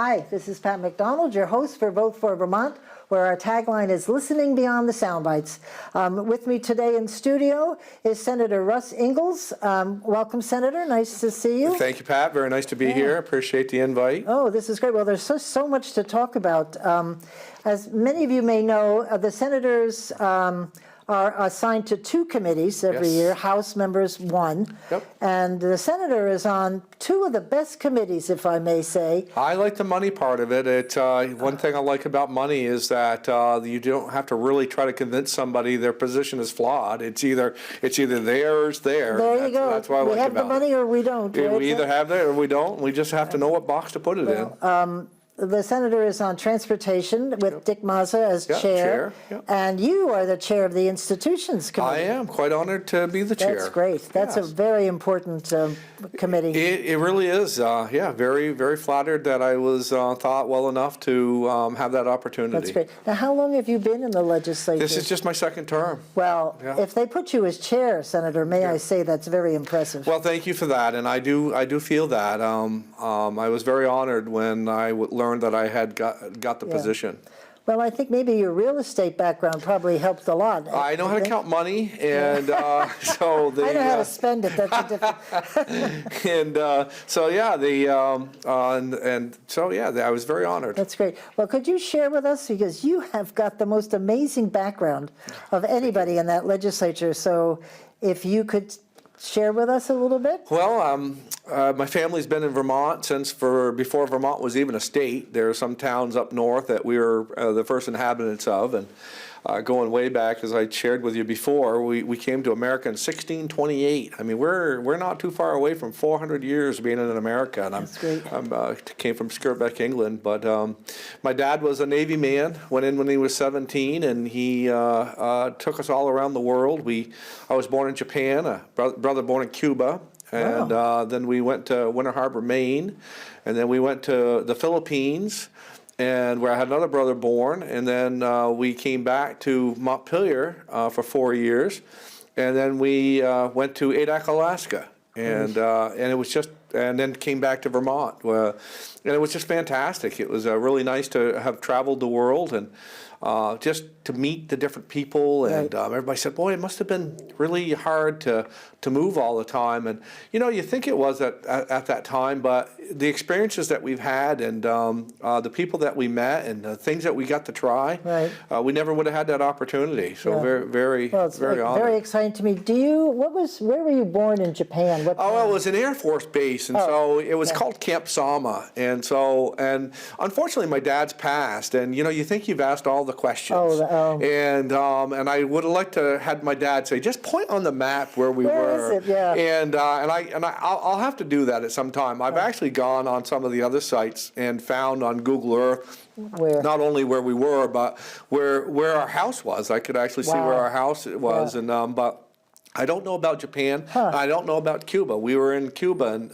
Hi, this is Pat McDonald, your host for Vote for Vermont, where our tagline is listening beyond the soundbites. With me today in studio is Senator Russ Ingalls. Welcome, Senator. Nice to see you. Thank you, Pat. Very nice to be here. Appreciate the invite. Oh, this is great. Well, there's so much to talk about. As many of you may know, the senators are assigned to two committees every year, House members one. And the senator is on two of the best committees, if I may say. I like the money part of it. One thing I like about money is that you don't have to really try to convince somebody their position is flawed. It's either there or it's there. There you go. That's what I like about it. We have the money or we don't. Right? We either have it or we don't. We just have to know what box to put it in. The senator is on transportation with Dick Mazza as chair, and you are the chair of the institutions committee. I am quite honored to be the chair. That's great. That's a very important committee. It really is. Very, very flattered that I was thought well enough to have that opportunity. That's great. Now, how long have you been in the legislature? This is just my second term. Well, if they put you as chair, Senator, may I say that's very impressive. Well, thank you for that, and I do feel that. I was very honored when I learned that I had got the position. Well, I think maybe your real estate background probably helped a lot. I know how to count money, and so I know how to spend it. That's a different. I was very honored. That's great. Well, could you share with us, because you have got the most amazing background of anybody in that legislature. So, if you could share with us a little bit? Well, my family's been in Vermont since before Vermont was even a state. There are some towns up north that we were the first inhabitants of, and going way back, as I shared with you before, we came to America in 1628. I mean, we're not too far away from 400 years being in America, and That's great. Came from Skirbeck, England. But my dad was a Navy man. Went in when he was 17, and he took us all around the world. I was born in Japan, a brother born in Cuba. And then we went to Winter Harbor, Maine, and then we went to the Philippines, and where I had another brother born, and then we came back to Montpelier for 4 years, and then we went to Adak, Alaska, and it was just, and then came back to Vermont, and it was just fantastic. It was really nice to have traveled the world and just to meet the different people, and everybody said, boy, it must have been really hard to move all the time. And you think it was at that time, but the experiences that we've had, and the people that we met, and the things that we got to try, we never would have had that opportunity. So very honored. Very exciting to me. Where were you born in Japan? It was an Air Force base, and so it was called Camp Sama. And unfortunately my dad's passed, and you think you've asked all the questions. And I would have liked to had my dad say, just point on the map where we were. Is it? Yeah. And I'll have to do that at some time. I've actually gone on some of the other sites and found on Google Earth not only where we were, but where our house was. I could actually see where our house was, and but I don't know about Japan. I don't know about Cuba. We were in Cuba, and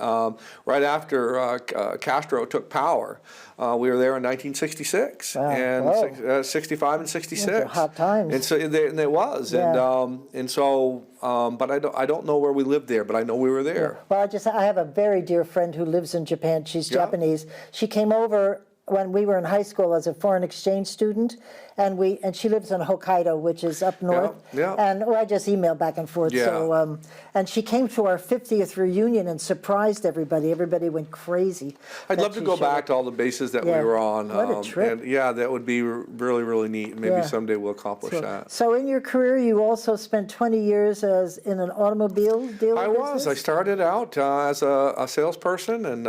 right after Castro took power. We were there in 1966, and 65 and 66. Those are hot times. And so and it was, but I don't know where we lived there, but I know we were there. Well, I have a very dear friend who lives in Japan. She's Japanese. She came over when we were in high school as a foreign exchange student, and she lives in Hokkaido, which is up north. And I just emailed back and forth. So and she came to our 50th reunion and surprised everybody. Everybody went crazy. I'd love to go back to all the bases that we were on. What a trip! And that would be really, really neat. Maybe someday we'll accomplish that. So in your career, you also spent 20 years in an automobile dealer. I was. I started out as a salesperson and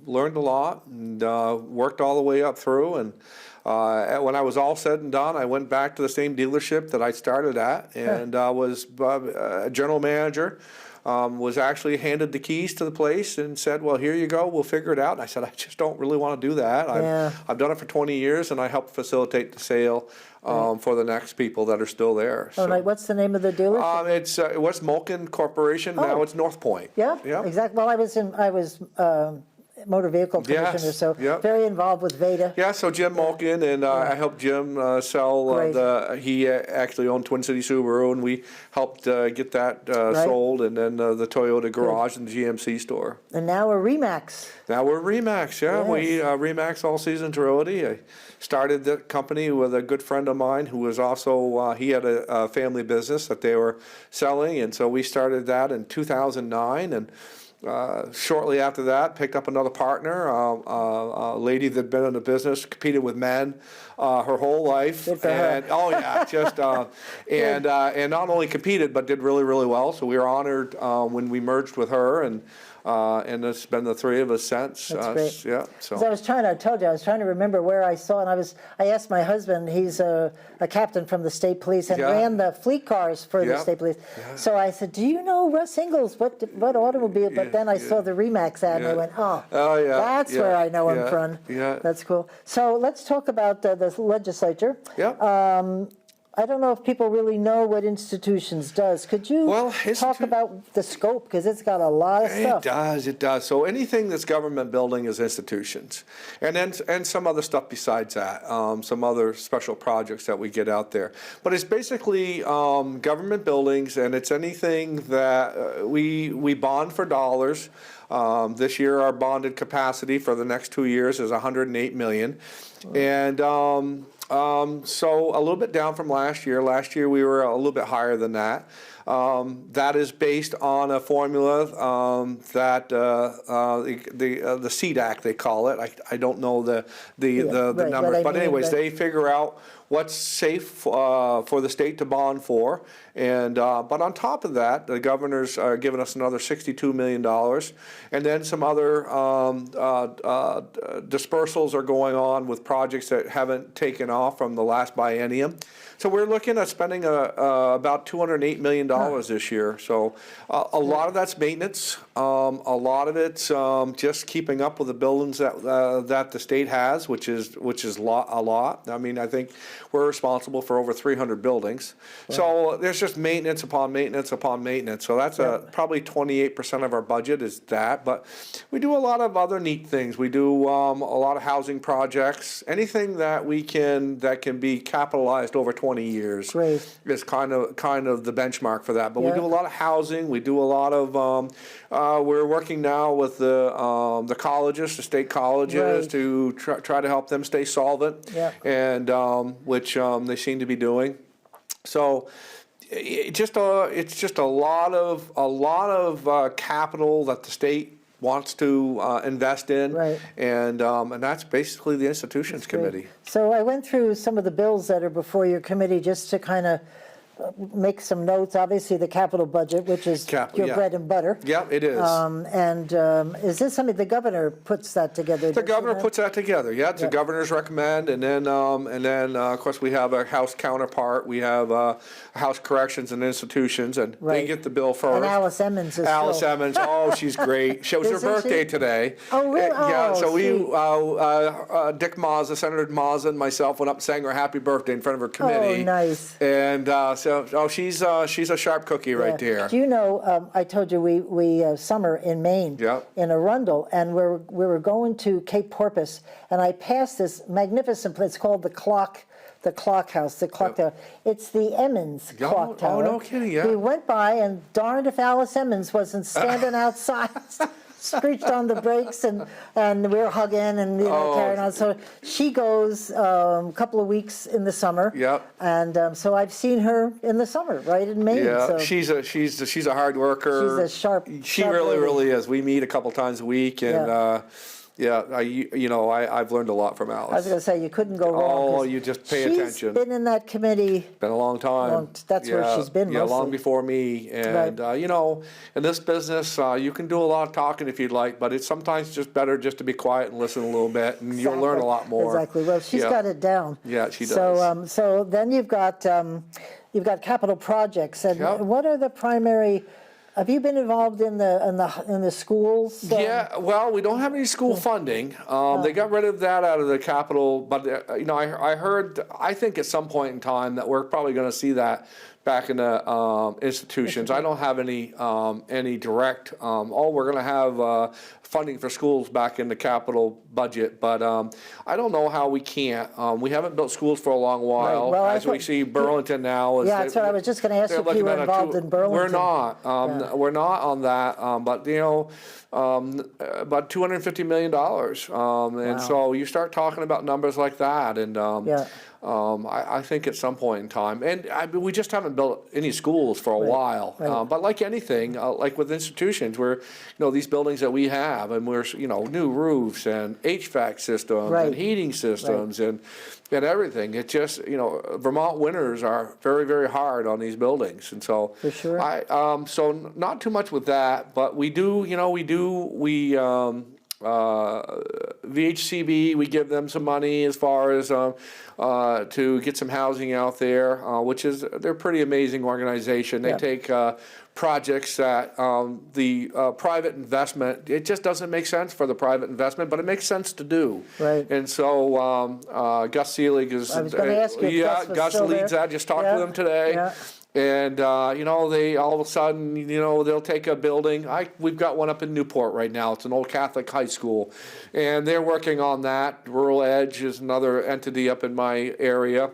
learned a lot and worked all the way up through. And when I was all said and done, I went back to the same dealership that I started at, and was a general manager. Was actually handed the keys to the place and said, well, here you go, we'll figure it out. And I said, I just don't really want to do that. I've done it for 20 years, and I helped facilitate the sale for the next people that are still there. So, what's the name of the dealership? It's West Malkin Corporation. Now it's North Point. Yeah, exactly. Well, I was motor vehicle commissioner, Yes, so yep. very involved with VEDA. Yeah, so Jim Malkin, and I helped Jim sell Great. he actually owned Twin City Subaru, and we helped get that Right. sold, and then the Toyota garage and the GMC store. And now a Remax. Now we're Remax, yeah. Yes. We Remax All Seasons Realty. I started the company with a good friend of mine who was also, he had a family business that they were selling, and so we started that in 2009, and shortly after that, picked up another partner, a lady that'd been in the business, competed with men her whole life, Good for and her. oh yeah, just and not only competed but did really, really well. So we were honored when we merged with her, and it's been the three of us since. That's great. Yeah. So I was trying to remember where I saw, and I asked my husband, he's a captain from the state police and Yeah. ran the fleet cars for the Yeah. state police. So I said, do you know Russ Ingalls? What automobile? But then I saw the Remax ad, and I went, oh yeah, that's yeah, where I know him yeah, from. yeah. That's cool. So let's talk about the legislature. Yeah. I don't know if people really know what institutions does. Could you talk about the scope, because it's got a lot of stuff. It does. So anything that's government building is institutions, and some other stuff besides that, some other special projects that we get out there. But it's basically government buildings, and it's anything that we bond for dollars. This year, our bonded capacity for the next 2 years is $108 million, and so a little bit down from last year. Last year we were a little bit higher than that. That is based on a formula that the SEED Act, they call it. I don't know the numbers, but anyways, they figure out what's safe for the state to bond for, and but on top of that, the governor's giving us another $62 million, and then some other dispersals are going on with projects that haven't taken off from the last biennium. So we're looking at spending about $208 million this year. So a lot of that's maintenance. A lot of it's just keeping up with the buildings that the state has, which is a lot. I mean, I think we're responsible for over 300 buildings. Right. So there's just maintenance upon maintenance upon maintenance. So that's probably 28% of our budget is that. But we do a lot of other neat things. We do a lot of housing projects. Anything that can be capitalized over 20 years is kind of the benchmark for that. But we do a lot of housing. We do a lot of we're working now with the colleges, the state colleges, to try to help them stay solvent, and which they seem to be doing. So it's just a lot of capital that the state wants to invest in, and that's basically the institutions committee. So I went through some of the bills that are before your committee just to kind of make some notes. Obviously, the capital budget, which is your bread and butter. Yeah, it is. Is this something the governor puts that together? The governor puts that together. Yeah, the governor's recommend, and then of course we have a House counterpart. We have House Corrections and Institutions, and they get the bill first. And Alice Emmons is Emmons. Oh, she's great. She was her birthday today. Oh, really? Yeah. So we, Dick Mazza, Senator Mazza, and myself went up and sang her happy birthday in front of her committee. Oh, nice. And she's a sharp cookie right there. Do you know? I told you we summer in Maine in Arundel, and we were going to Cape Porpoise, and I passed this magnificent place called the Clock House, the Clock Tower. It's the Emmons Clock Tower. Oh, no kidding, We went by, and darned if Alice Emmons wasn't standing outside. Screeched on the brakes, and we were hugging and carrying on. So she goes a couple of weeks in the summer. And so I've seen her in the summer, right in Maine. Yeah, so. she's a hard worker. She's a sharp. She really is. We meet a couple times a week, and I've learned a lot from Alice. I was going to say, you couldn't go wrong. Oh, you just pay attention. She's been in that committee. Been a long time. That's where she's been mostly. Long before me. And, in this business, you can do a lot of talking if you'd like, but it's sometimes just better just to be quiet and listen a little bit, and you'll learn a lot more. Exactly. Well, she's got it down. Yeah, she does. So then you've got capital projects. And what are the primary... Have you been involved in the schools? Yeah, well, we don't have any school funding. They got rid of that out of the capital, but I heard. I think at some point in time that we're probably going to see that back in the institutions. I don't have any direct. We're going to have funding for schools back in the capital budget, but I don't know how we can't. We haven't built schools for a long while. Right. Well, as we see Burlington now. Yeah, that's what I was just going to ask you if you were involved in Burlington. We're not. We're not on that. But about $250 million. And so you start talking about numbers like that, and I think at some point in time, and we just haven't built any schools for a while. Right. But like anything, like with institutions, where these buildings that we have, and we're new roofs and HVAC systems and heating systems and everything. It just Vermont winters are very, very hard on these buildings, and so for sure. So not too much with that, but we do. VHCB, we give them some money as far as to get some housing out there, which is they're a pretty amazing organization. They take projects that the private investment, it just doesn't make sense for the private investment, but it makes sense to do. Right. And so Gus Seelig is, I was going to ask you if Gus leads that. Just talked with him today. Yeah. And they all of a sudden, they'll take a building. We've got one up in Newport right now. It's an old Catholic high school, and they're working on that. Rural Edge is another entity up in my area.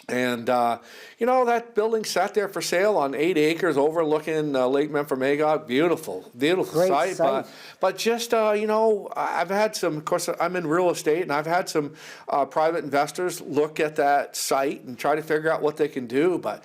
And, that building sat there for sale on 8 acres overlooking Lake Memphremagog. Beautiful Great site. But just, I've had some, of course, I'm in real estate, and I've had some private investors look at that site and try to figure out what they can do. But,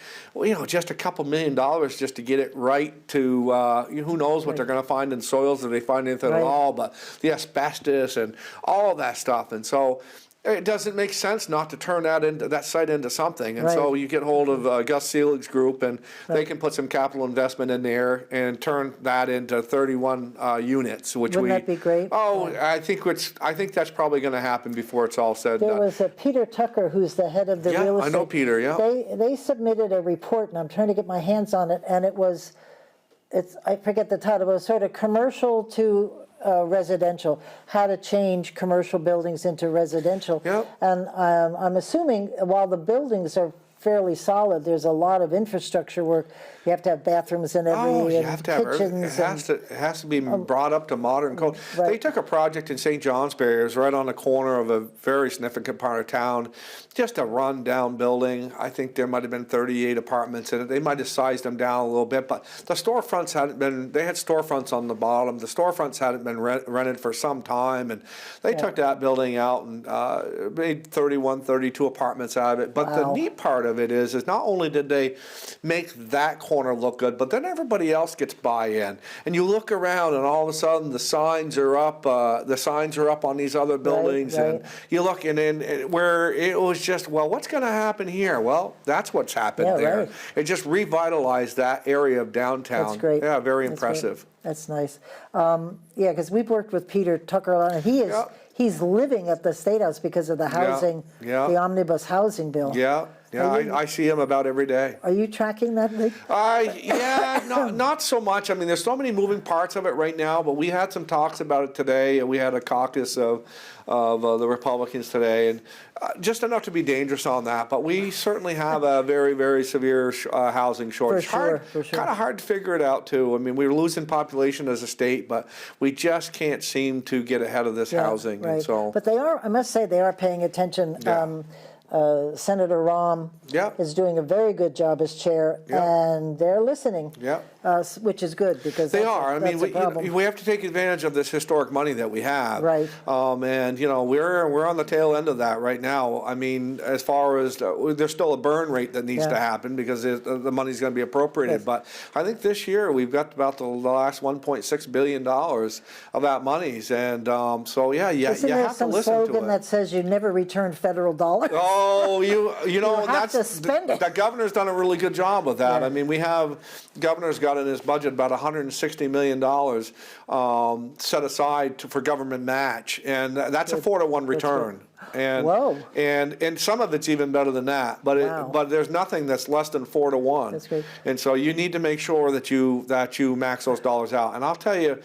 just a couple $1 million just to get it right to, who knows what they're going to find in soils, if they find anything at all, but the asbestos and all of that stuff. And so, it doesn't make sense not to turn that site into something, and so you get hold of Gus Seelig's group, and they can put some capital investment in there and turn that into 31 units. Wouldn't that be great? Oh, I think that's probably going to happen before it's all said and done. There was Peter Tucker, who's the head of the real estate. I know Peter. Yeah, they submitted a report, and I'm trying to get my hands on it, and I forget the title, but it was sort of commercial to residential, how to change commercial buildings into residential. Yep. And I'm assuming while the buildings are fairly solid, there's a lot of infrastructure work. You have to have bathrooms in every, you have to have kitchens. it has to be brought up to modern code. Right. They took a project in St. Johnsbury. It was right on the corner of a very significant part of town. Just a run-down building. I think there might have been 38 apartments in it. They might have sized them down a little bit, but the storefronts hadn't been, they had storefronts on the bottom. The storefronts hadn't been rented for some time, and they took that building out and made 31, 32 apartments out of it. But the neat part of it is not only did they make that corner look good, but then everybody else gets buy-in. And you look around, and all of a sudden the signs are up. On these other buildings, and you look and where it was just, well, what's going to happen here? Well, that's what's happened there. Right. It just revitalized that area of downtown. That's great. Yeah, very That's impressive. Great. That's nice. Because we've worked with Peter Tucker a lot, and he's living at the State House because of the housing, the omnibus housing bill. Yeah. Yeah, I see him about every day. Are you tracking that, Nick? Not so much. I mean, there's so many moving parts of it right now, but we had some talks about it today. We had a caucus of the Republicans today, and just enough to be dangerous on that. But we certainly have a very, very severe housing shortage. For sure. Kind of hard to figure it out, too. I mean, we're losing population as a state, but we just can't seem to get ahead of this housing. Right. And so, but they are, I must say, they are paying attention. Yeah. Senator Rahm is doing a very good job as chair, and they're listening, which is good because they are. I mean, we have to take advantage of this historic money that we have, right? And we're on the tail end of that right now. I mean, as far as there's still a burn rate that needs to happen because the money's going to be appropriated. Yes. But I think this year we've got about the last $1.6 billion of that monies, and so you have to listen to it. Isn't there some slogan that says you never return federal dollars? Oh, you know have to spend it. The governor's done a really good job with that. Yeah. I mean, the governor's got in his budget about $160 million set aside for government match, and that's a 4-to-1 return. And and some of it's even better than that, but there's nothing that's less than 4-to-1. That's great. And so you need to make sure that you max those dollars out. And I'll tell you,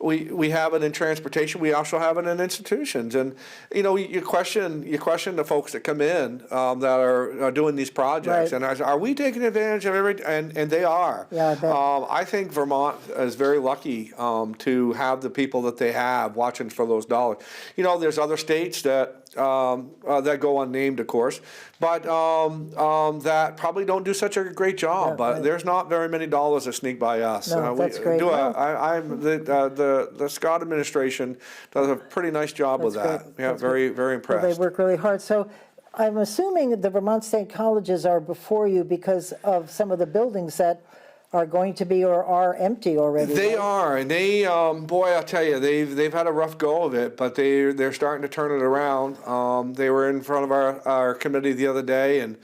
we have it in transportation. We also have it in institutions. And you question the folks that come in that are doing these projects, Right. and are we taking advantage of and they are. Yeah, I bet. I think Vermont is very lucky to have the people that they have watching for those dollars. There's other states that go unnamed, of course, but that probably don't do such a great job. Yeah, but right. there's not very many dollars that sneak by us. No, that's great. The Scott administration does a pretty nice job with that. Great. Yeah, That's very very impressed. Well, they work really hard. So I'm assuming the Vermont State Colleges are before you because of some of the buildings that are going to be or are empty already. They right? are, and they, boy, I'll tell you, they've had a rough go of it, but they're starting to turn it around. They were in front of our committee the other day, and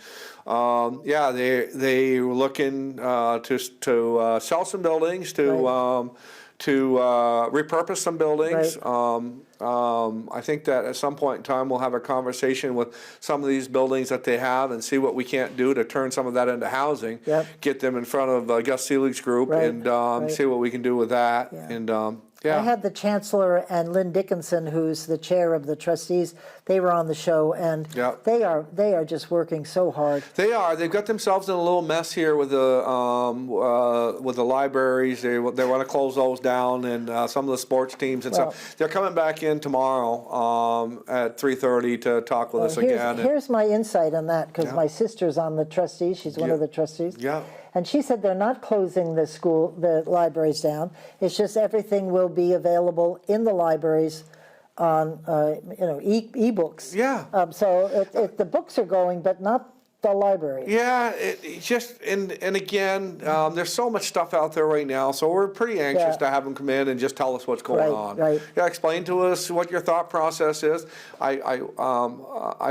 they were looking to sell some buildings, to repurpose some buildings. Right. I think that at some point in time we'll have a conversation with some of these buildings that they have and see what we can't do to turn some of that into housing. Yep. Get them in front of Gus Selig's group, Right, and right. see what we can do with that. Yeah. And I had the chancellor and Lynn Dickinson, who's the chair of the trustees. They were on the show, and Yep. they are just working so hard. They are. They've got themselves in a little mess here with the libraries. They want to close those down, and some of the sports teams and stuff. They're coming back in tomorrow at 3:30 to talk with us again. Here's my insight on that, because my sister's on the trustees. She's one of the trustees. Yeah. And she said they're not closing the libraries down. It's just everything will be available in the libraries on, e-books. Yeah. So the books are going, but not the library. Yeah, it just and again, there's so much stuff out there right now, so we're pretty anxious to have them come in and just tell us what's going on. Right. Yeah, explain to us what your thought process is. I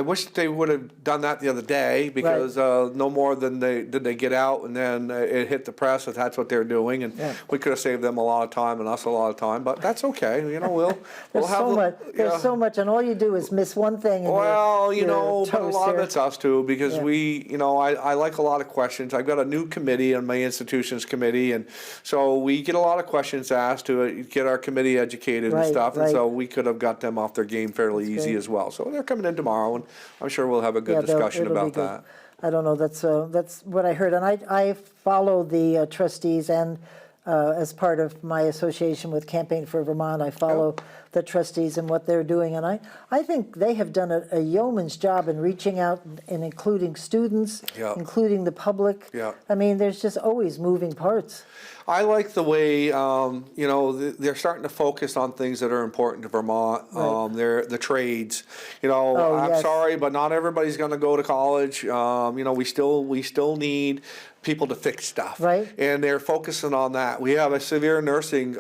wish they would have done that the other day, because no more than they get out and then it hit the press that that's what they're doing, and we could have saved them a lot of time and us a lot of time, but that's okay. We'll There's have so much. There's so much, and all you do is miss one thing. And you're but a lot of it's us too, because I like a lot of questions. I've got a new committee on my institutions committee, and so we get a lot of questions asked to get our committee educated and stuff, and so we could have got them off their game fairly easy as well. So they're coming in tomorrow, and I'm sure we'll have a good discussion about that. I don't know. That's what I heard, and I follow the trustees, and as part of my association with Campaign for Vermont, I follow the trustees and what they're doing, and I think they have done a yeoman's job in reaching out and including students, including the public. I mean, there's just always moving parts. I like the way they're starting to focus on things that are important to Vermont. They're the trades. I'm sorry, but not everybody's going to go to college. We still need people to fix stuff. Right. And they're focusing on that. We have a severe nursing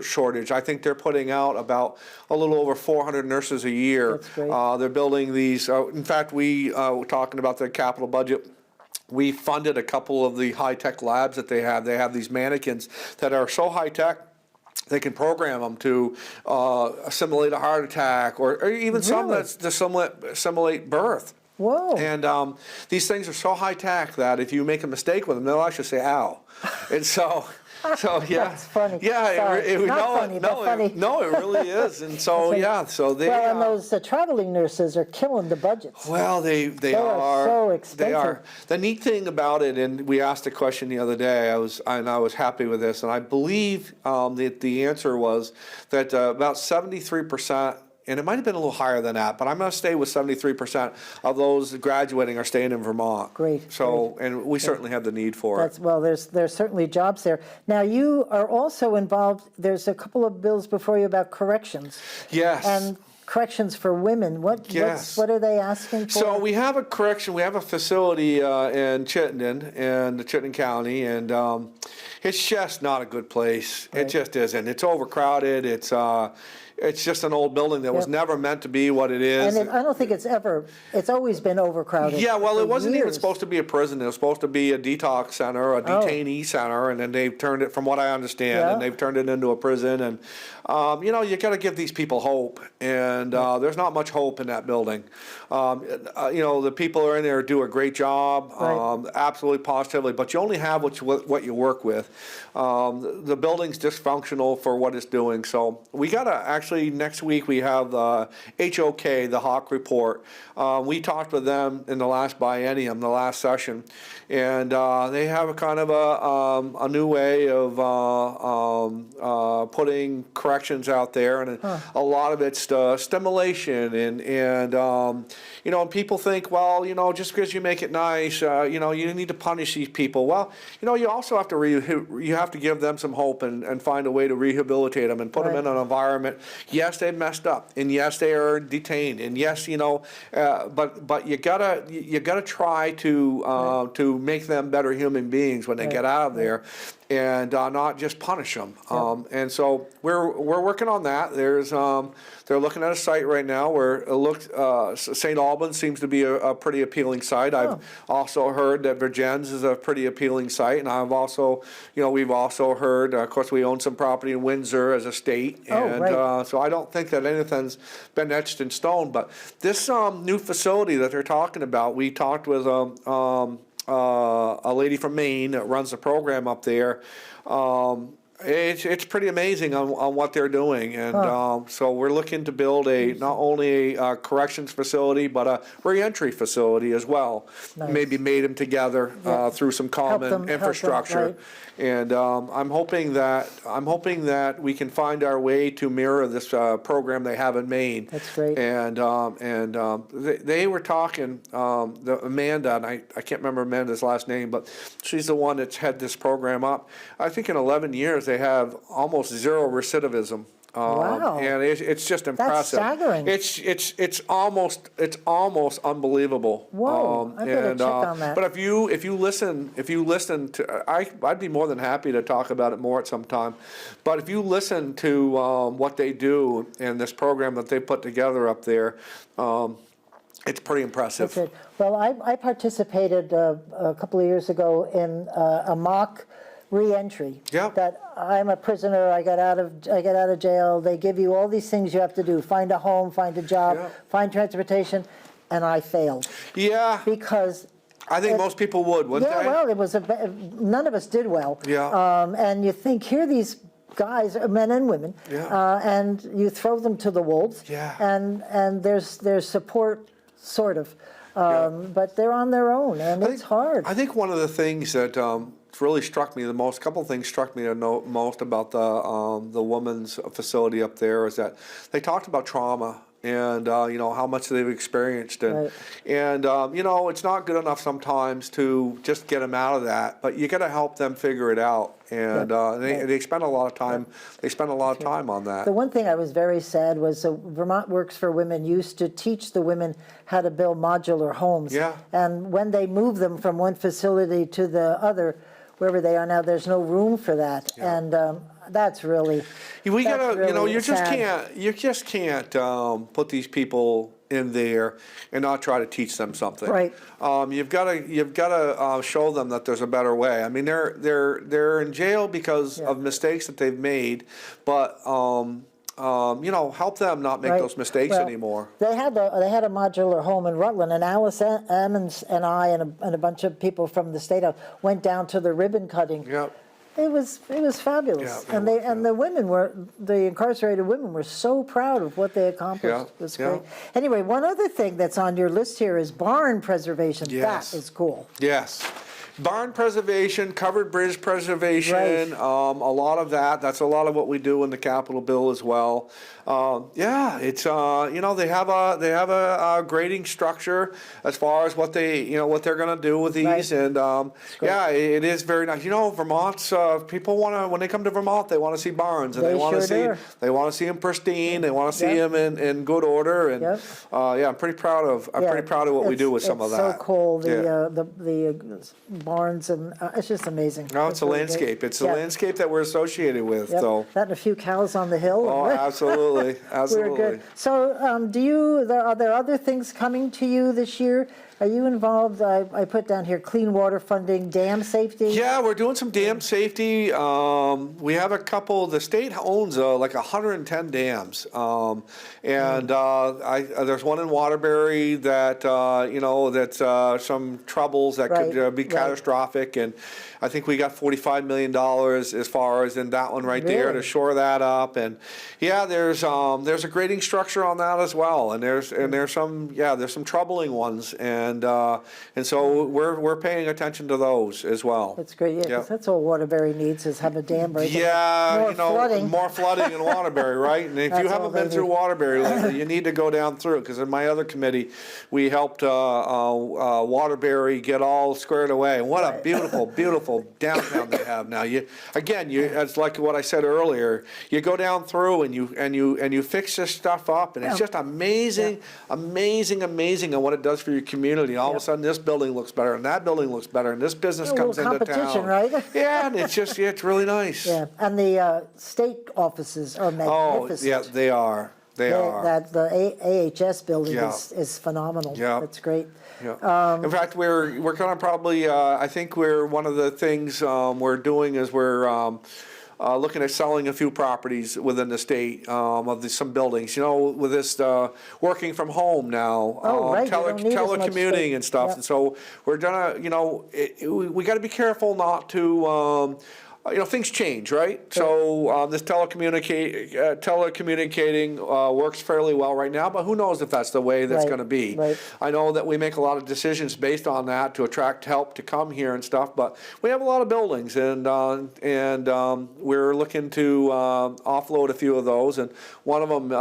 shortage. I think they're putting out about a little over 400 nurses a year. That's great. They're building these. In fact, we were talking about the capital budget. We funded a couple of the high-tech labs that they have. They have these mannequins that are so high-tech, they can program them to simulate a heart attack, or even some that simulate birth. Whoa. And these things are so high-tech that if you make a mistake with them, they'll actually say, ow. And so That's funny. Yeah, funny. No, it really is. And so so they. Well, and those traveling nurses are killing the budgets. Well, they are so expensive. They are. The neat thing about it, and we asked a question the other day. I was happy with this, and I believe the answer was that about 73%. And it might have been a little higher than that, but I'm going to stay with 73% of those graduating are staying in Vermont. Great. So, and we certainly have the need for it. Well, there's certainly jobs there. Now, you are also involved, there's a couple of bills before you about corrections. Yes. And corrections for women. What are they asking for? So we have a correction. We have a facility in Chittenden, in Chittenden County, and it's just not a good place. Right. It just isn't. It's overcrowded. it's just an old building that was never meant to be what it is. And I don't think it's always been overcrowded. Yeah, well, it wasn't even years. supposed to be a prison. It was supposed to be a detox center, a detainee center, and then they've turned it, from what I understand, and they've turned it into a prison. And, you know, you got to give these people hope, and there's not much hope in that building. You know, the people who are in there do a great job, absolutely positively, but you only have what you work with. The building's dysfunctional for what it's doing. So we got to actually, next week we have the HOK, the Hawk Report. We talked with them in the last biennium, the last session, and they have a kind of a new way of putting corrections out there, and a lot of it's stimulation and you know, and people think, well, you know, just because you make it nice, you know, you need to punish these people. Well, you know, you also have to give them some hope and find a way to rehabilitate them and put them in an environment. Yes, they messed up, and yes, they are detained, and yes, you know, but you gotta try to make them better human beings when they get out of there, and not just punish them. And so we're working on that. They're looking at a site right now where it looks St. Albans seems to be a pretty appealing site. I've also heard that Virgins is a pretty appealing site, and I've also, you know, we've also heard, of course, we own some property in Windsor as a state, and so I don't think that anything's been etched in stone. But this new facility that they're talking about, we talked with a lady from Maine that runs the program up there. It's pretty amazing on what they're doing, and so we're looking to build not only a corrections facility but a reentry facility as well. Maybe made them together through some common infrastructure. And I'm hoping that we can find our way to mirror this program they have in Maine. That's great. And they were talking, Amanda, and I can't remember Amanda's last name, but she's the one that's had this program up. I think in 11 years they have almost zero recidivism. Wow. And it's just impressive. That's staggering. It's almost unbelievable. Whoa, I better check on that. But if you listen to, I'd be more than happy to talk about it more at some time. But if you listen to what they do in this program that they put together up there, it's pretty impressive. That's it. Well, I participated a couple of years ago in a mock re-entry. Yeah. That I'm a prisoner. I got out of jail. They give you all these things you have to do: find a home, find a job, find transportation, and I failed. Yeah. Because I think most people would, wouldn't they? Yeah. Well, it was none of us did well. Yeah. And you think, here are these guys, men and women, and you throw them to the wolves. Yeah. And there's support, sort of, but they're on their own, and it's hard. I think one of the things that really struck me the most, a couple of things struck me the most about the women's facility up there is that they talked about trauma and you know, how much they've experienced, and you know, it's not good enough sometimes to just get them out of that, but you got to help them figure it out, and they spend a lot of time. They spend a lot of time on that. The one thing I was very sad was Vermont Works for Women used to teach the women how to build modular homes. Yeah. And when they move them from one facility to the other, wherever they are now, there's no room for that, and that's really. We gotta, really you know, you sad. just can't put these people in there and not try to teach them something. Right. You've got to show them that there's a better way. I mean, they're in jail because of mistakes that they've made, but you know, help them not make those mistakes anymore. They had a modular home in Rutland, and Alice Emmons and I and a bunch of people from the state went down to the ribbon cutting. Yep. It was fabulous, Yeah, and the incarcerated women were so proud of what they accomplished. Yeah, It was great. Anyway, one other thing that's on your list here is barn preservation. Yes. That is cool. Yes. Barn preservation, covered bridge preservation, a lot of that. That's a lot of what we do in the capital bill as well. It's you know, they have a grading structure as far as what they're going to do with these, and it is very nice. You know, Vermont's people when they come to Vermont, they want to see barns, and they want to see them pristine. They want to see them in good order, and I'm pretty proud of what we do with some of that. It's so cool. The barns, and it's just amazing. No, it's a really landscape. great. It's a landscape that we're associated with. Yep. So. That and a few cows on the hill. Oh, absolutely, absolutely. We're good. So, are there other things coming to you this year? Are you involved? I put down here clean water funding, dam safety. Yeah, we're doing some dam safety. We have a couple. The state owns like 110 dams, and there's one in Waterbury that that's some troubles that could be catastrophic, and I think we got $45 million as far as in that one right there to shore that up. And yeah, there's a grading structure on that as well, and there's some troubling ones, and so we're paying attention to those as well. That's great. Yeah, 'cause that's all Waterbury needs is have a dam break. Yeah, flooding. More flooding in Waterbury, right? And if you haven't been through Waterbury lately, you need to go down through it, because in my other committee, we helped Waterbury get all squared away. What a beautiful downtown they have now. It's like what I said earlier. You go down through and you fix this stuff up, and it's just amazing on what it does for your community. All of a sudden, this building looks better, and that building looks better, and this business comes into town. Right? Yeah, and it's really nice. Yeah, and the state offices are magnificent. Oh, yeah, they are. They are. The AHS building is phenomenal. Yeah. It's great. Yeah. In fact, we're going to probably. I think one of the things we're doing is we're looking at selling a few properties within the state of some buildings. With this working from home now, telecommuting and stuff. And so we're gonna. We got to be careful not to. Things change, right? So this telecommunicating works fairly well right now, but who knows if that's the way that's going to be. Right. I know that we make a lot of decisions based on that to attract help to come here and stuff, but we have a lot of buildings, and we're looking to offload a few of those, and one of them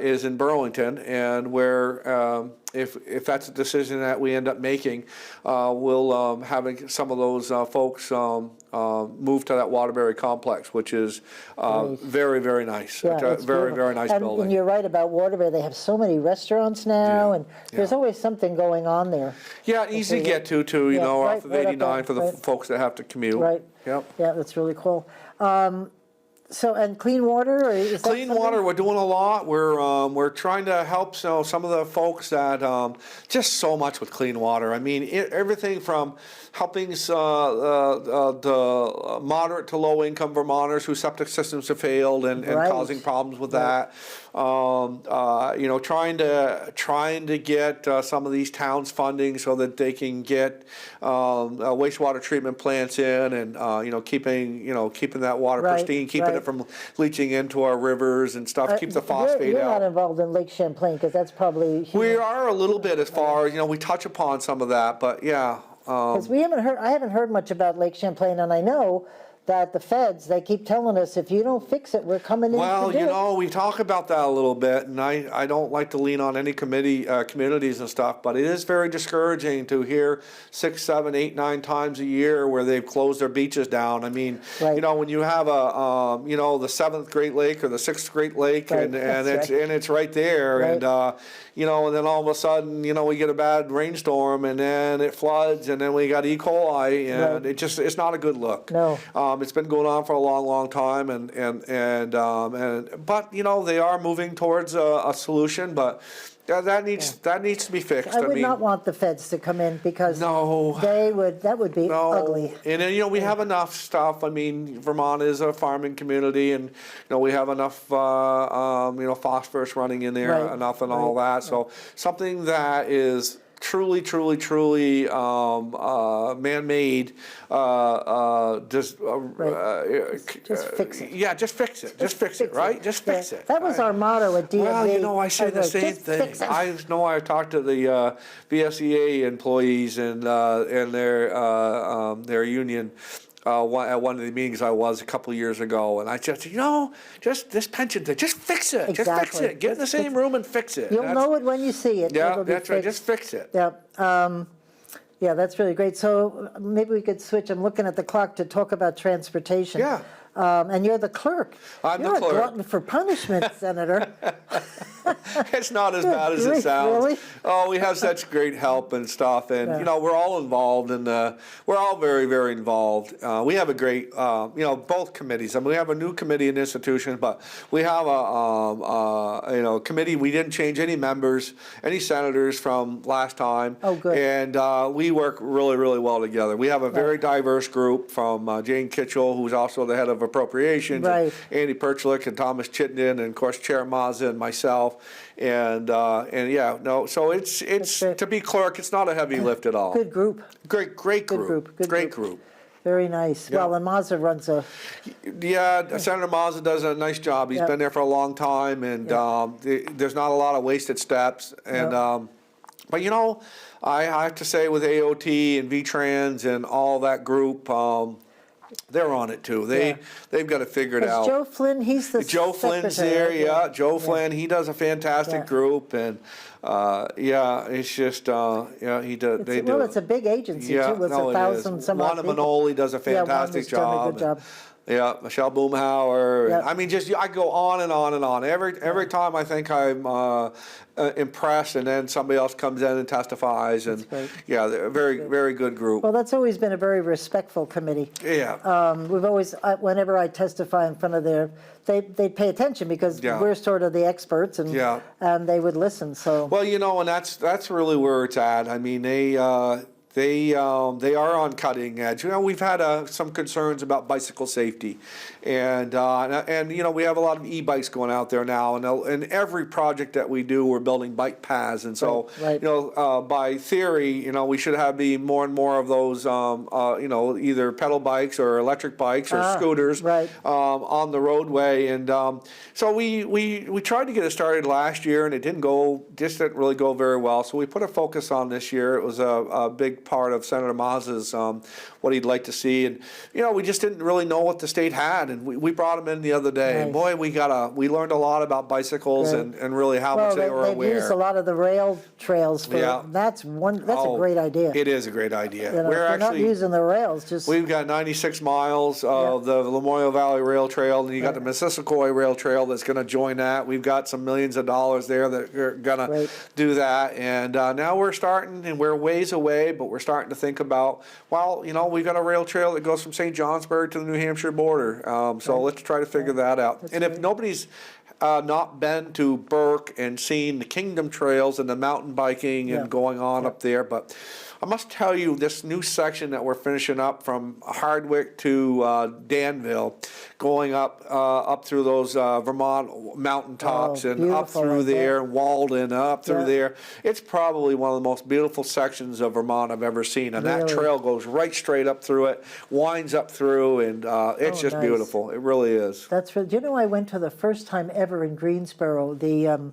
is in Burlington, and where if that's a decision that we end up making, we'll having some of those folks move to that Waterbury complex, which is very, very nice. Yeah, it's a very nice building. And you're right about Waterbury. They have so many restaurants now, and there's always something going on there. Yeah, easy to get to too. Off of 89 for the folks that have to commute. Right. Yep. Yeah, that's really cool. And clean water? Is that clean water, we're doing a lot. We're trying to help some of the folks that just so much with clean water. I mean, everything from helping the moderate to low income Vermonters whose septic systems have failed and causing problems with that. Trying to get some of these towns funding so that they can get wastewater treatment plants in, and keeping that water pristine, keeping it from leaching into our rivers and stuff. Keep the phosphate you're out. You're not involved in Lake Champlain, because that's probably we are a little bit as far as we touch upon some of that, but yeah. Because I haven't heard much about Lake Champlain, and I know that the feds, they keep telling us, if you don't fix it, we're coming in to do it. We talk about that a little bit, and I don't like to lean on any communities and stuff, but it is very discouraging to hear 6, 7, 8, 9 times a year where they've closed their beaches down. I mean, when you have the 7th Great Lake or the 6th Great Lake, and it's right there, and and then all of a sudden, we get a bad rainstorm, and then it floods, and then we got E. coli, and it's not a good look. No. It's been going on for a long time, but they are moving towards a solution, but that needs to be fixed. I would not want the feds to come in, because that would be ugly. And then, we have enough stuff. I mean, Vermont is a farming community, and we have enough phosphorus running in there, enough and all that. So something that is truly man-made. Just fix it. Yeah, just fix it. Just fix it, right? Just fix it. That was our motto at DMV. Well, I say the same thing. I know I talked to the VSEA employees and their union. At one of the meetings I was a couple of years ago, and I just this pension thing, just fix it. Exactly. Just fix it. Get in the same room and fix it. You'll know it when you see it. Yeah, that's right. Just fix it. Yeah. Yeah, that's really great. So maybe we could switch. I'm looking at the clock to talk about transportation. Yeah. And you're the clerk. I'm you're the clerk. You're a glutton for punishment, Senator. It's not as bad as it sounds. Really? Oh, we have such great help and stuff, and we're all involved, and we're all very, very involved. We have a great, both committees. I mean, we have a new committee and institution, but we have a committee. We didn't change any members, any senators from last time. Oh, good. And we work really, really well together. We have a very diverse group from Jane Kitchell, who's also the head of appropriations, and Andy Perchlik and Thomas Chittenden, and of course Chair Mazza and myself. So it's to be clerk, it's not a heavy lift at all. Good group. Great group. Great group. Very nice. Yeah. Well, and Mazza runs a... Yeah, Senator Mazza does a nice job. He's been there for a long time, and there's not a lot of wasted steps. And but I have to say, with AOT and VTrans and all that group, they're on it too. They've got it figured out. Joe Flynn, he's the Joe Flynn's there, Joe Flynn, he does a fantastic group, and it's just he does. Well, it's a big agency too. With 1,000 some odd people. Wanda Manoli does a fantastic job. Done a good job. Yeah, Michelle Boomhauer. I mean, I go on and on and on. Every time I think I'm impressed, and then somebody else comes in and testifies, and they're a very good group. Well, that's always been a very respectful committee. Yeah. We've always, whenever I testify in front of they pay attention because we're sort of the experts, and they would listen. So well, and that's really where it's at. I mean, they are on cutting edge. We've had some concerns about bicycle safety, and we have a lot of e-bikes going out there now, and every project that we do, we're building bike paths, and so by theory, we should be more and more of those, either pedal bikes or electric bikes or scooters on the roadway, and so we tried to get it started last year, and it didn't really go very well. So we put a focus on this year. It was a big part of Senator Mazza's what he'd like to see, and we just didn't really know what the state had, and we brought him in the other day, and boy, we learned a lot about bicycles and really how much they were aware. They've used a lot of the rail trails for that's a great idea. It is a great idea. We're not using the rails, we've got 96 miles of the Lamoille Valley Rail Trail, and you got the Missisquoi Rail Trail that's going to join that. We've got some millions of dollars there that are going to do that, and now we're starting, and we're ways away, but we're starting to think about, we've got a rail trail that goes from St. Johnsburg to the New Hampshire border, so let's try to figure that out. That's if nobody's not been to Burke and seen the Kingdom Trails and the mountain biking and going on up there, but I must tell you, this new section that we're finishing up from Hardwick to Danville, going up through those Vermont mountain tops and up through there, Walden, up through there. It's probably one of the most beautiful sections of Vermont I've ever seen, and that trail goes right straight up through it, winds up through, and it's just beautiful. It really is. That's right. Do you know, I went to the first time ever in Greensboro, the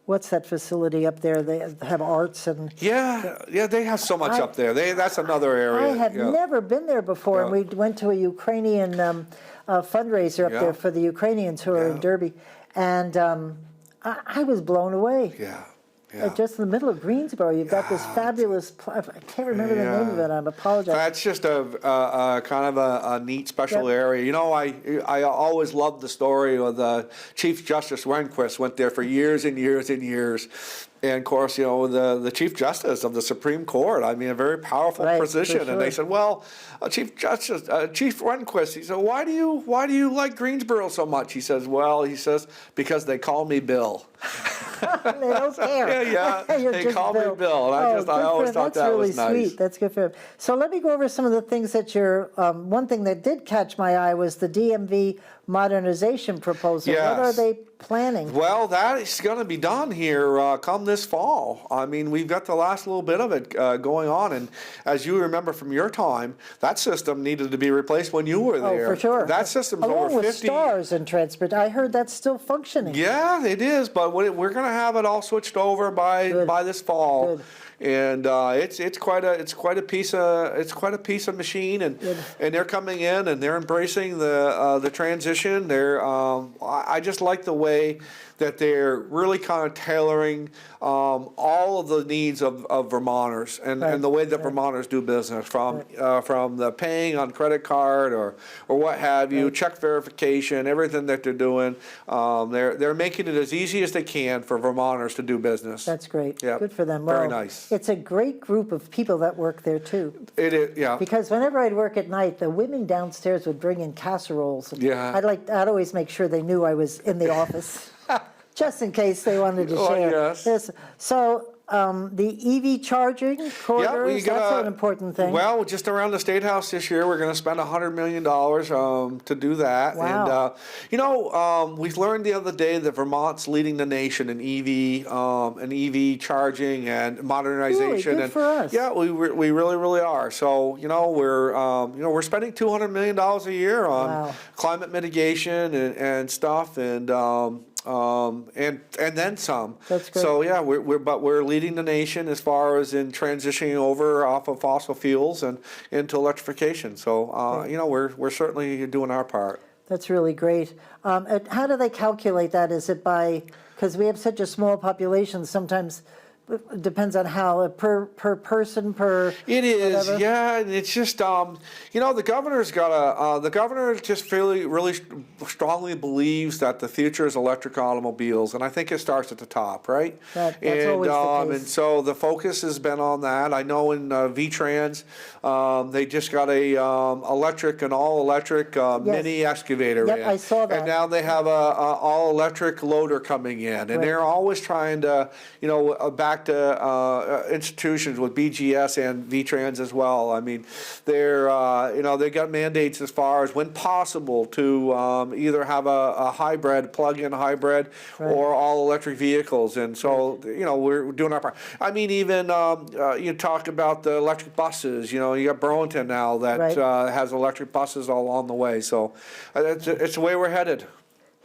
what's that facility up there? They have arts and... they have so much up there. That's another area. I had never been there before, and we went to a Ukrainian fundraiser up there for the Ukrainians who are in Derby, and I was blown away. Just in the middle of Greensboro, you've got this fabulous, I can't remember the name of it, I apologize. That's just a kind of a neat special area. I always loved the story of the Chief Justice Rehnquist went there for years and years and years. And of course, the Chief Justice of the Supreme Court, I mean, a very powerful position. And they said, well, Chief Rehnquist, he said, why do you like Greensboro so much? He says, because they call me Bill. They don't care. They call me Bill. And I always thought that was nice. That's really sweet. That's good for him. So let me go over some of the things that one thing that did catch my eye was the DMV modernization proposal. What are they planning? Well, that is going to be done here come this fall. I mean, we've got the last little bit of it going on, and as you remember from your time, that system needed to be replaced when you were there. Oh, for sure. That system's over 50. Along with STARS and transport. I heard that's still functioning. Yeah, it is, but we're going to have it all switched over by this fall. Good. And it's quite a piece of machine, and they're coming in and they're embracing the transition. I just like the way that they're really kind of tailoring all of the needs of Vermonters and the way that Vermonters do business, from the paying on credit card or what have you, check verification, everything that they're doing. They're making it as easy as they can for Vermonters to do business. That's great. Yep. Good for them. Very Well, nice. It's a great group of people that work there too. It is, yeah. Because whenever I'd work at night, the women downstairs would bring in casseroles. And Yeah. I'd always make sure they knew I was in the office, just in case they wanted to share. Yes. So the EV charging corridors, that's an important thing. Well, just around the State House this year, we're going to spend $100 million to do that. Wow. And, we've learned the other day that Vermont's leading the nation in EV charging and modernization. Really? Good for us. Yeah, we really, really are. So, we're spending $200 million a year on climate mitigation and stuff, and then some. That's great. So yeah, we're leading the nation as far as in transitioning over off of fossil fuels and into electrification. So we're certainly doing our part. That's really great. How do they calculate that? Is it because we have such a small population, sometimes it depends on how, per person, per... It is, whatever. yeah, and it's just, the governor's got the governor just really strongly believes that the future is electric automobiles, and I think it starts at the top, right? That's always the case. And so the focus has been on that. I know in VTrans, they just got a all-electric mini excavator in. I saw that. And now they have a all-electric loader coming in, and they're always trying to, back to institutions with BGS and VTrans as well. I mean, they got mandates as far as when possible to either have a hybrid, plug-in hybrid, or all electric vehicles. And so, we're doing our part. I mean, even you talk about the electric buses. You got Burlington now that has electric buses all along the way. So it's the way we're headed.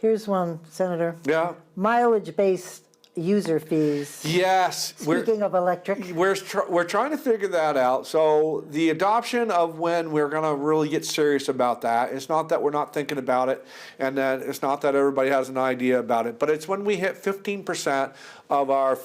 Here's one, Senator. Yeah. Mileage-based user fees. Yes. Speaking of electric. We're trying to figure that out. So the adoption of when we're going to really get serious about that, it's not that we're not thinking about it, and that it's not that everybody has an idea about it, but it's when we hit 15% of our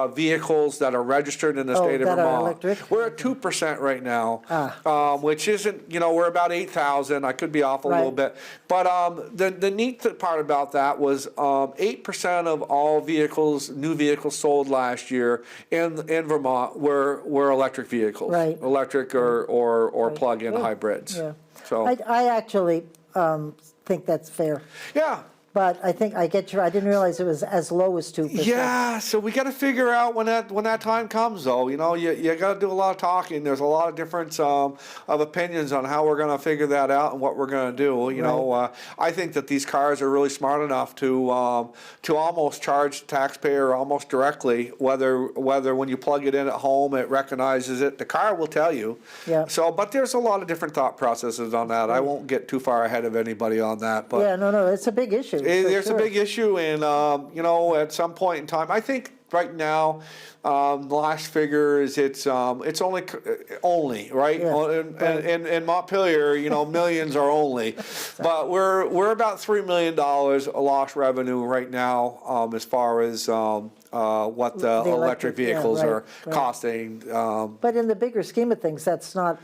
vehicles that are registered in the state of Vermont. We're at 2% right now, which isn't, we're about 8,000. I could be off a little bit. But the neat part about that was 8% of all new vehicles sold last year in Vermont were electric vehicles, electric or plug-in hybrids. Yeah. So I actually think that's fair. Yeah. But I think I get you. I didn't realize it was as low as 2%. Yeah, so we got to figure out when that time comes, though. You got to do a lot of talking. There's a lot of difference of opinions on how we're going to figure that out and what we're going to do. I think that these cars are really smart enough to almost charge the taxpayer almost directly, whether when you plug it in at home it recognizes it. The car will tell you. Yeah. So, but there's a lot of different thought processes on that. I won't get tue far ahed of anybody on that. But yeah, no, it's a big issue. There's a big issue, and at some point in time, I think right now, the last figure is it's only right, in Montpelier, millions are only, but we're about $3 million lost revenue right now as far as what the electric vehicles are costing. But in the bigger scheme of things, that's not.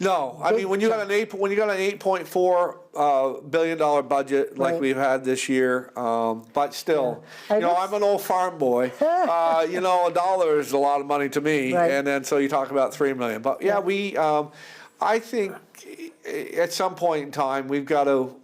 No, I mean when you got an $8.4 billion budget like we've had this year, but still, I'm an old farm boy. $1 is a lot of money to me, and then so you talk about $3 million. But I think at some point in time we've got to,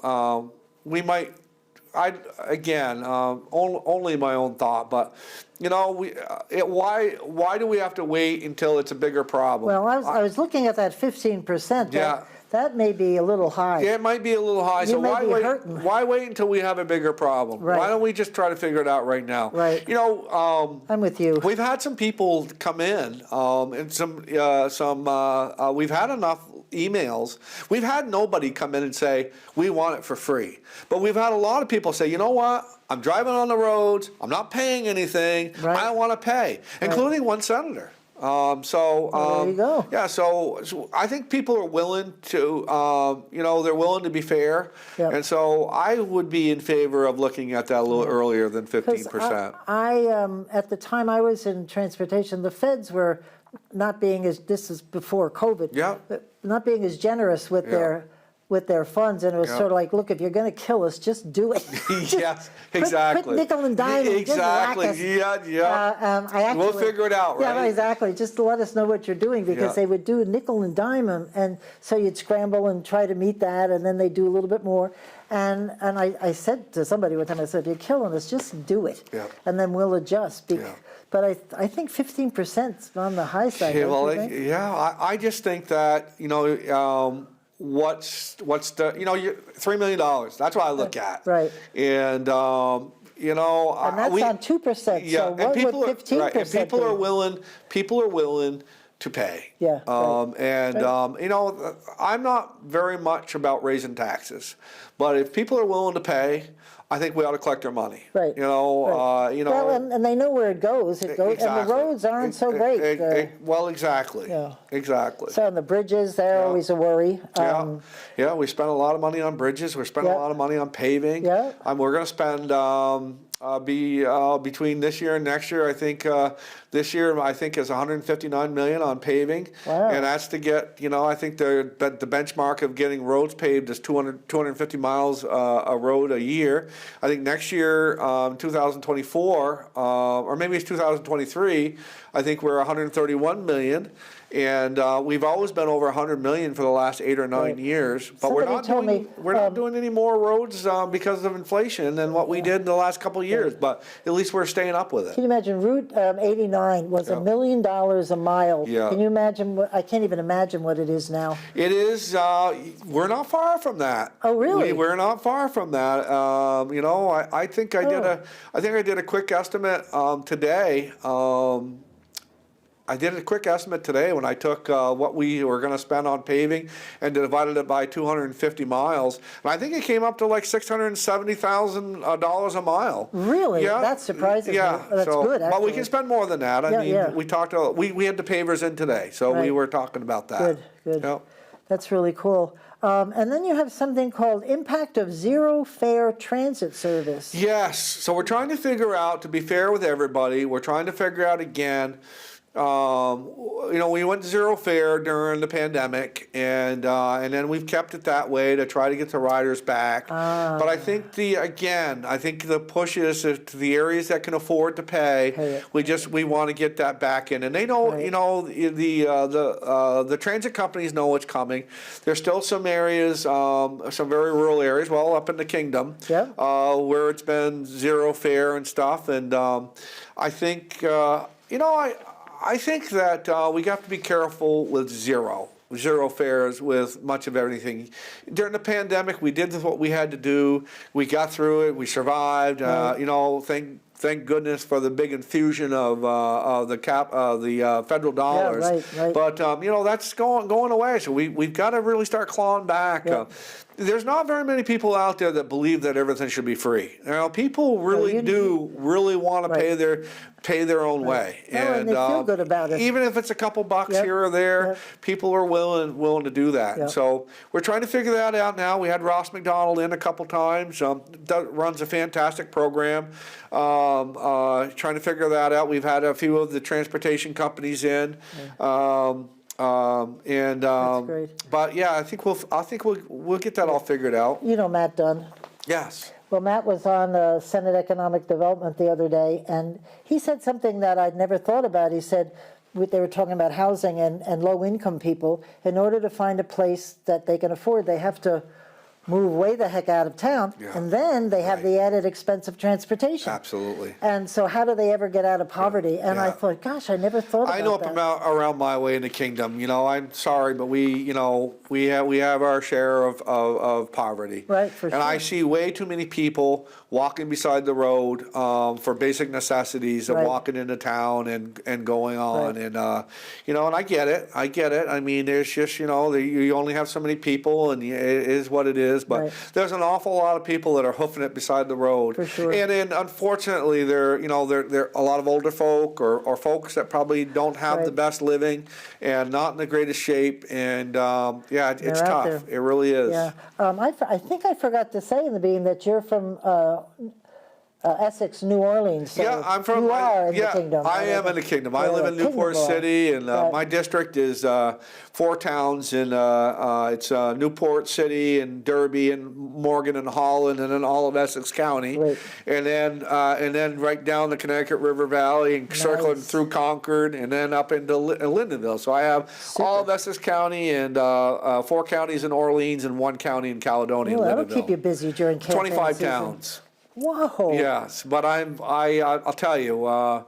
only my own thought, but. Why do we have to wait until it's a bigger problem? Well, I was looking at that 15%. That may be a little high. Yeah, it might be a little high. So why wait until we have a bigger problem? Why don't we just try to figure it out right now? Right. I'm with you. We've had some people come in, and we've had enough emails. We've had nobody come in and say, we want it for free. But we've had a lot of people say, you know what? I'm driving on the roads. I'm not paying anything. I don't want to pay, including one senator. There you go. Yeah, so I think people are willing to, they're willing to be fair. Yep. And so I would be in favor of looking at that a little earlier than 15%. At the time I was in transportation, the feds were not being this is before COVID. Yeah. Not being as generous with their funds, and it was sort of like, look, if you're going to kill us, just do it. Yes, exactly. Quit nickel and diming. Exactly. Just whack us. Yeah. We'll figure it out, right? Yeah, exactly. Just to let us know what you're doing, because they would do nickel and dime them, and so you'd scramble and try to meet that, and then they do a little bit more. And I said to somebody one time, I said, you're killing us, just do it, and then we'll adjust. But I think 15% is on the high side. Yeah, well, I just think that, what's the, $3 million, that's what I look at. Right. And, and that's on 2%. Yeah, so what would 15%? Right, and people are willing to pay. Yeah. I'm not very much about raising taxes, but if people are willing to pay, I think we ought to collect their money. Right. Well, and they know where it goes. Exactly. And the roads aren't so great. Well, exactly. Yeah. Exactly. So on the bridges, they're always a worry. We spend a lot of money on bridges. We're spending a lot of money on paving. Yeah. We're going to spend between this year and next year. I think this year is 159 million on paving. Wow. And that's to get, I think the benchmark of getting roads paved is 250 miles a road a year. I think next year, 2024, or maybe it's 2023, I think we're 131 million. And we've always been over 100 million for the last 8 or 9 years, but we're not doing any more roads because of inflation than what we did in the last couple of years. But at least we're staying up with it. Can you imagine Route 89 was $1 million a mile? Yeah. Can you imagine? I can't even imagine what it is now. It is. We're not far from that. Oh, really? We're not far from that. I think I did a quick estimate today. I did a quick estimate today when I took what we were going to spend on paving and divided it by 250 miles. And I think it came up to like $670,000 a mile. Really? Yeah. That's surprising. Yeah. That's good, actually. But we can spend more than that. I mean, we talked. We had the pavers in today, so we were talking about that. Good. Yep. That's really cool. And then you have something called Impact of Zero Fare Transit Service. Yes. So we're trying to figure out, to be fair with everybody, we're trying to figure out again. We went to zero fare during the pandemic, and then we've kept it that way to try to get the riders back. But I think the push is to the areas that can afford to pay. We want to get that back in, and they know. The transit companies know what's coming. There's still some areas, some very rural areas, up in the kingdom, where it's been zero fare and stuff, and I think I think that we have to be careful with zero fares with much of everything. During the pandemic, we did what we had to do. We got through it. We survived. Thank goodness for the big infusion of the federal dollars. Right. But that's going away. So we've got to really start clawing back. There's not very many people out there that believe that everything should be free. People really really want to pay their own way, and they feel good about it. Even if it's a couple bucks here or there, people are willing to do that. And so we're trying to figure that out now. We had Ross McDonald in a couple times. Runs a fantastic program. Trying to figure that out. We've had a few of the transportation companies in. That's great. But I think we'll get that all figured out. Matt Dunn. Yes. Well, Matt was on Senate Economic Development the other day, and he said something that I'd never thought about. He said they were talking about housing and low-income people. In order to find a place that they can afford, they have to move way the heck out of town, and then they have the added expense of transportation. Absolutely. And so how do they ever get out of poverty? And I thought, gosh, I never thought about that. I know around my way in the kingdom, I'm sorry, but we have our share of poverty. Right, for sure. And I see way too many people walking beside the road for basic necessities of walking into town and going on. And, and I get it. I mean, there's just, you only have so many people, and it is what it is. is, but Right. there's an awful lot of people that are hoofing it beside the road. For sure. And then unfortunately, they're a lot of older folk or folks that probably don't have the Right. best living and not in the greatest shape. And it's They're out tough. there. It really is. Yeah. I think I forgot to say in the beginning that you're from Essex, New Orleans. So Yeah, I'm from. You are in the kingdom. I am in the kingdom. I live in Newport City, and my district is 4 towns, and it's Newport City and Derby and Morgan and Holland, and then all of Essex County, Right. and then right down the Connecticut River Valley and circling Nice. through Concord, and then up into Lindenville. So I have all of Essex County and 4 counties in Orleans and 1 county in Caledonia. Well, that'll Lindenville. keep you busy during campaign 25 season. towns. Whoa. Yes, but I'll tell you, I'm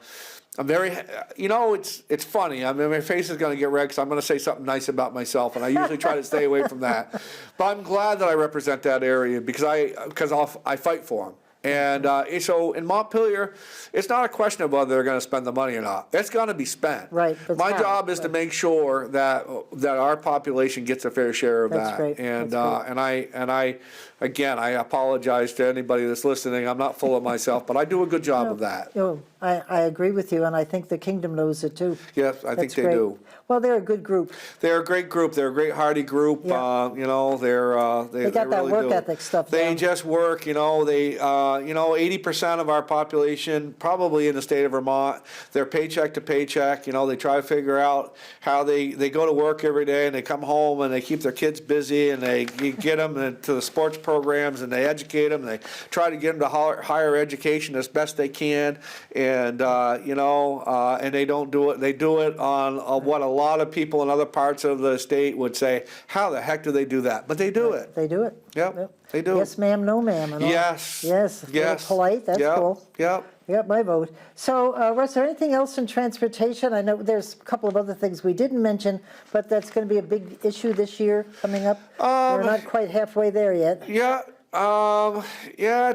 very, it's funny. I mean, my face is going to get red because I'm going to say something nice about myself, and I usually try to stay away from that. But I'm glad that I represent that area because I fight for them. And so in Montpelier, it's not a question of whether they're going to spend the money or not. It's going to be spent. Right, but My how? job is to make sure that our population gets a fair share of That's that. great. And That's great. I apologize to anybody that's listening. I'm not full of myself, but I do a good job of that. Oh, I agree with you, and I think the kingdom knows it too. Yes, I think That's they great. do. Well, they're a good group. They're a great group. They're a great hearty group. Yeah. They got that really work do. ethic stuff They down. just work. 80% of our population, probably in the state of Vermont, they're paycheck to paycheck. They try to figure out how they go to work every day and they come home and they keep their kids busy and they get them to the sports programs and they educate them. And they try to get them to higher education as best they can. And and they don't do it. They do it on what a lot of people in other parts of the state would say, how the heck do they do that? But they do it. They do it. Yep, they do. Yes, ma'am, no, ma'am. And all. Yes. Yes. a little Yes. Polite. That's Yep, cool. Yep. Yep, my vote. So, Russ, is there anything else in transportation? I know there's a couple of other things we didn't mention, but that's going to be a big issue this year coming up. We're not quite halfway there yet. Yeah.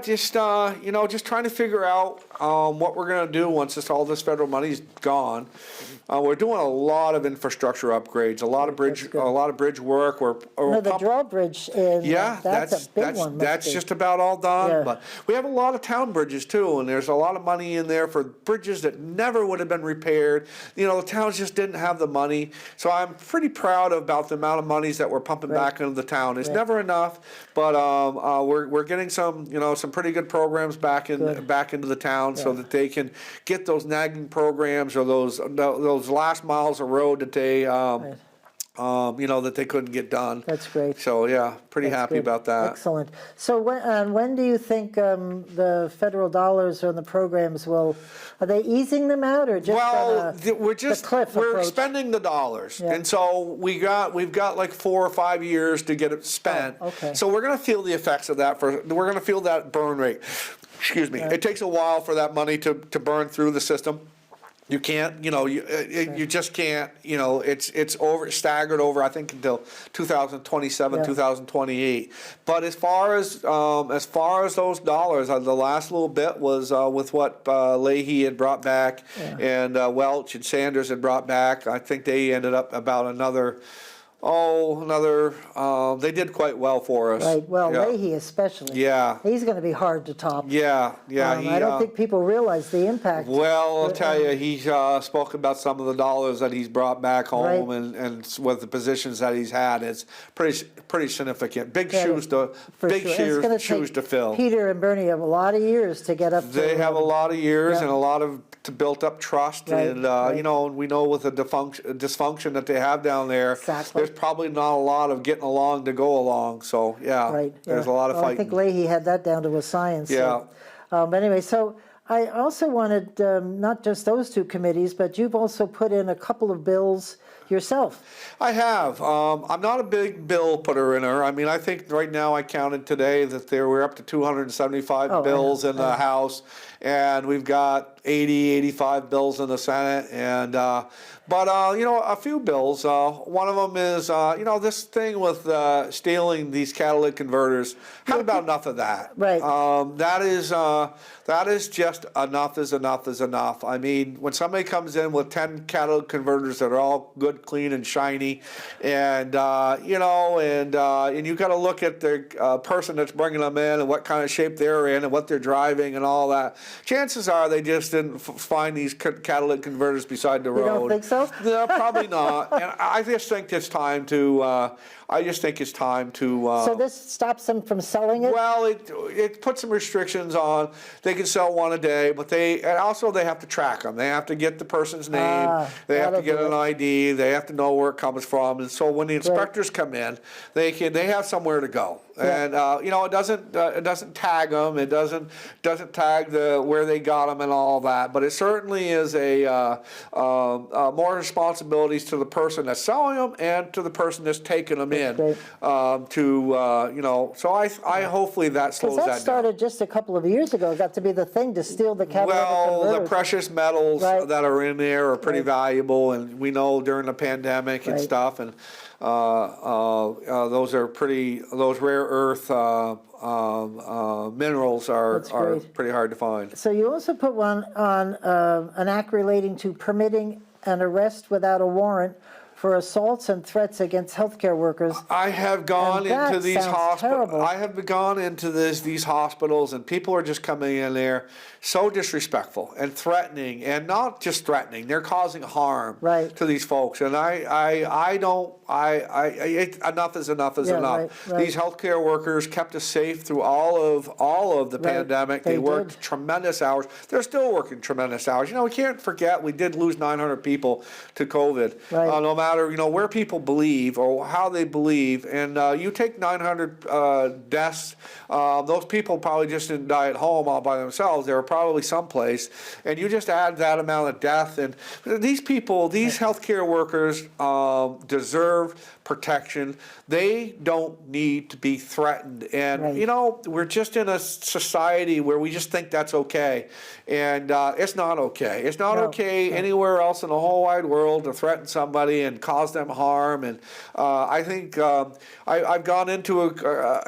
Just trying to figure out what we're going to do once all this federal money's gone. We're doing a lot of infrastructure upgrades, a lot of bridge work. The drawbridge is that's a big one. That's just about all done. Yeah. But we have a lot of town bridges too, and there's a lot of money in there for bridges that never would have been repaired. The towns just didn't have the money. So I'm pretty proud about the amount of monies that we're pumping back into the town. It's never enough, but we're getting some pretty good programs back into the town so that they can get those nagging programs or those last miles of road that they that they couldn't get done. That's great. So pretty happy about that. Excellent. So when do you think the federal dollars on the programs are they easing them out or just we're approach? spending the dollars, and so we've got like 4 or 5 years to get it spent. Oh, okay. So we're going to feel the effects of that. We're going to feel that burn rate. Excuse me. It takes a while for that money to burn through the system. You can't, you just can't, it's staggered over, I think, until 2027, 2028. But as far as those dollars, the last little bit was with what Leahy had brought back and Welch and Sanders had brought back. I think they ended up about they did quite well for us. Right, well, Leahy especially. Yeah. He's going to be hard to top. Yeah. I don't think people realize the impact. Well, I'll tell you, he spoke about some of the dollars that he's brought back home and with the positions that he's had. It's pretty significant. Big shoes to fill. Peter and Bernie have a lot of years to get up to. They have a lot of years and a lot of to built up trust, and and we know with the dysfunction that they have down there, there's probably not a lot of getting along to go along. So there's a lot of fighting. I think Leahy had that down to a science. Yeah. But anyway, so I also wanted not just those two committees, but you've also put in a couple of bills yourself. I have. I'm not a big bill putter in her. I mean, I think right now I counted today that we're up to 275 bills in the House and we've got 80, 85 bills in the Senate, and but you know, a few bills. One of them is you know, this thing with stealing these catalytic converters. Had about enough of that. Right. That is just enough is enough is enough. I mean, when somebody comes in with 10 catalytic converters that are all good, clean, and shiny, and you know, and you got to look at the person that's bringing them in and what kind of shape they're in and what they're driving and all that. Chances are they just didn't find these catalytic converters beside the road. You don't think so? No, probably not. And I just think it's time to. So this stops them from selling it? Well, it puts some restrictions on. They can sell one a day, but they have to track them. They have to get the person's name. They have to get an ID. They have to know where it comes from. And so when the inspectors come in, they have somewhere to go. And you know, it doesn't tag them. It doesn't tag where they got them and all that. But it certainly is more responsibilities to the person that's selling them and to the person that's taking them in. You know, so I hopefully that slows that down. Because that started just a couple of years ago. It got to be the thing to steal the catalytic converters. Well, the precious metals that are in there are pretty valuable, and we know during the pandemic and stuff, and those rare earth minerals are pretty hard to find. So you also put one on an act relating to permitting an arrest without a warrant for assaults and threats against healthcare workers. I have gone into these hospitals. I have gone into these hospitals, and people are just coming in there so disrespectful and threatening, and not just threatening. They're causing harm to these folks, and enough is enough is enough. These healthcare workers kept us safe through all of the pandemic. They worked tremendous hours. They're still working tremendous hours. You know, we can't forget we did lose 900 people to COVID. No matter, you know, where people believe or how they believe, and you take 900 deaths. Those people probably just didn't die at home all by themselves. They were probably someplace, and you just add that amount of death, and these people, these healthcare workers, deserve protection. They don't need to be threatened, and you know, we're just in a society where we just think that's okay, and it's not okay. It's not okay anywhere else in the whole wide world to threaten somebody and cause them harm. And I think I've gone into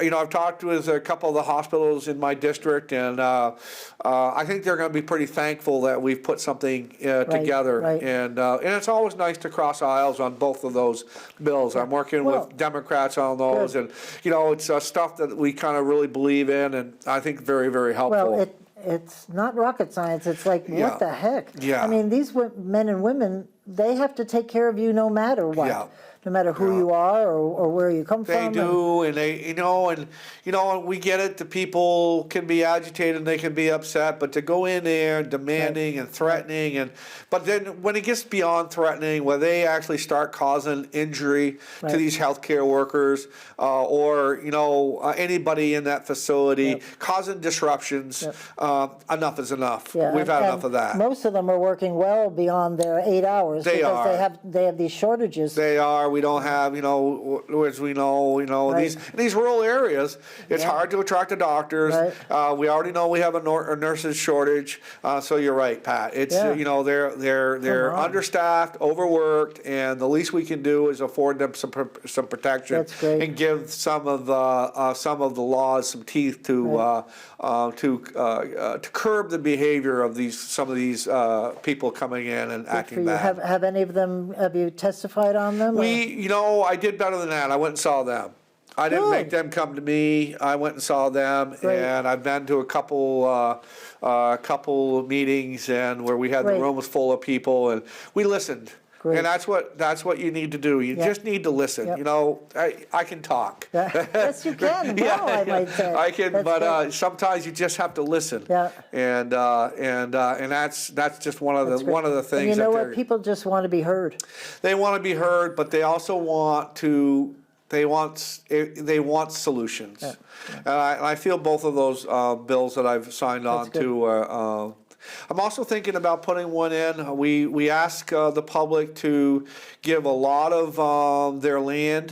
you know, I've talked with a couple of the hospitals in my district, and I think they're going to be pretty thankful that we've put something together. And it's always nice to cross aisles on both of those bills. I'm working with Democrats on those, and you know, it's stuff that we kind of really believe in, and I think very, very helpful. Well, it's not rocket science. It's like, what the heck? I mean, these men and women, they have to take care of you no matter what. No matter who you are or where you come from. They do, and they, you know, we get it. The people can be agitated and they can be upset, but to go in there demanding and threatening, but then when it gets beyond threatening, where they actually start causing injury to these healthcare workers or you know, anybody in that facility, causing disruptions, enough is enough. We've had enough of that. Most of them are working well beyond their 8 hours because they have these shortages. They are. We don't have, you know, as we know, these rural areas, it's hard to attract the doctors. We already know we have a nurses shortage. So you're right, Pat. It's you know, they're understaffed, overworked, and the least we can do is afford them some protection and give some of the laws some teeth to curb the behavior of some of these people coming in and acting bad. Have you testified on them? You know, I did better than that. I went and saw them. I didn't make them come to me. I went and saw them, and I've been to a couple meetings and where we had the room was full of people, and we listened. And that's what you need to do. You just need to listen. You know, I can talk. Yes, you can. I might say. I can, but sometimes you just have to listen. And that's just one of the things. And you know what? People just want to be heard. They want to be heard, but they also want to. They want solutions. And I feel both of those bills that I've signed on to I'm also thinking about putting one in. We ask the public to give a lot of their land